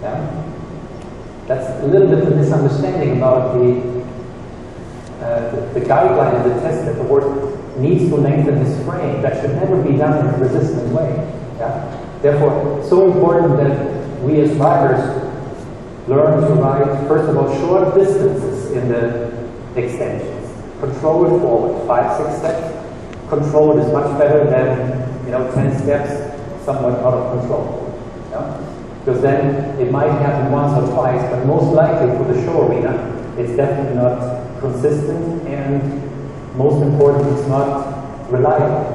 Yeah? That's a little bit of a misunderstanding about the guideline of the test, that the horse needs to lengthen his frame. That should never be done in a resistant way. Yeah? Therefore, it's so important that we as riders learn to ride, first of all, short distances in the extensions. Control it forward, 5-6 steps. Control it is much better than 10 steps, somewhat out of control. Yeah? Because then it might happen once or twice, but most likely for the show arena, it's definitely not consistent, and most important, it's not reliable.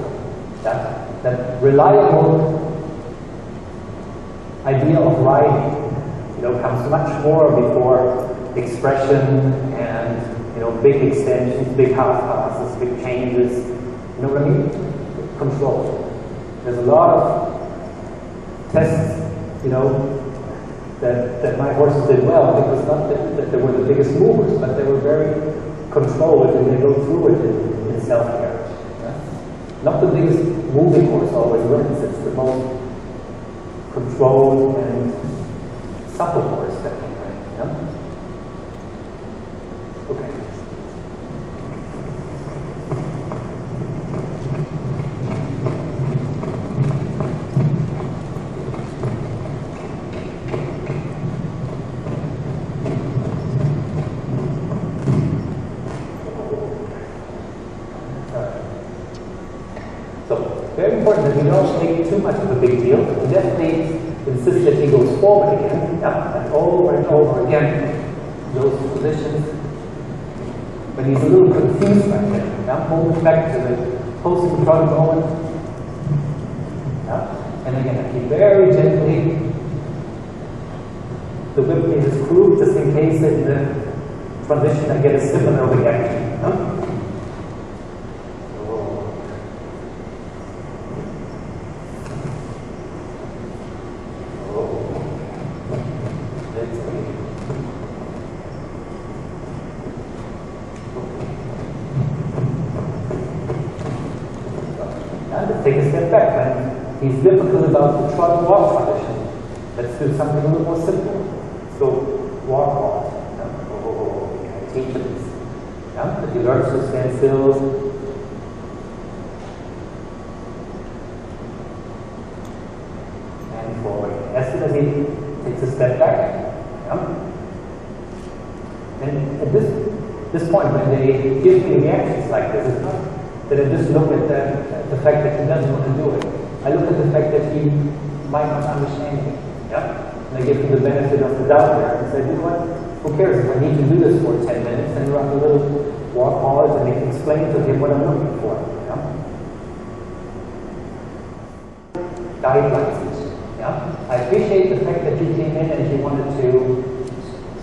That reliable idea of riding, comes much more before expression and big extensions, big half passes, big changes. You know what I mean? Control. There's a lot of tests, that my horses did well, because not that they were the biggest movers, but they were very controlled, and they go through it in self-carriage. Yeah? Not the biggest moving horse always wins. It's the most controlled and supple horse that can win. Yeah? Okay. Very important that we don't make too much of a big deal. We definitely insist that he goes forward again, yeah, and over again, those positions. But he's a little confused right there. Yeah? Moving back to the posting front moment. Yeah? And again, I keep very gently the whip in his groove, just in case in the transition I get a similar reaction. Yeah? Take a step back. When he's difficult about the trot walk transition, let's do something a little more simple. So walk. Teach him this. Yeah? That he learns to stand still. And forward. As soon as he takes a step back. Yeah? And at this point, when they give me reactions like this, it's not that I just look at the fact that he doesn't want to do it. I look at the fact that he might not understand it. Yeah? And I give him the benefit of the doubt there and say, you know what? Who cares if I need to do this for 10 minutes and run a little walk hard and explain to him what I'm looking for. Yeah? Guidelines. Yeah? I appreciate the fact that you came in and you wanted to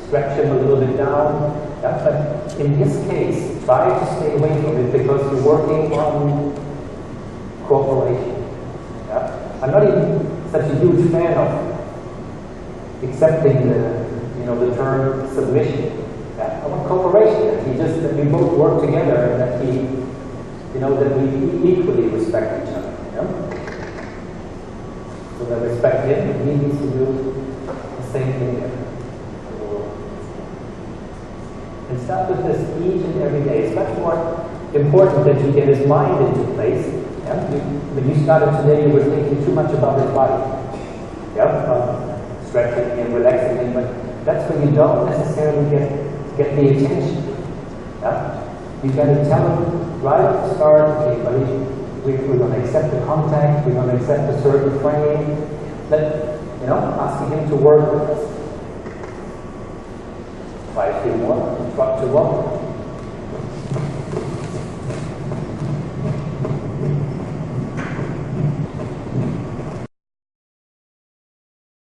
stretch him a little bit down. Yeah? But in his case, try to stay away from it, because you're working on cooperation. Yeah? I'm not even such a huge fan of accepting the term submission. Yeah? I want cooperation. That we both work together, and that that we equally respect each other. Yeah? So that I respect him, and he needs to do the same thing there. And start with this each and every day. It's much more important that you get his mind into place. Yeah? When you started today, you were thinking too much about his body. Yeah? Stretching him, relaxing him, but that's when you don't necessarily get the attention. Yeah? You got to tell him right at the start, okay, buddy, we're going to accept the contact, we're going to accept a certain frame. Asking him to work with us. 5 feet more, trot to walk.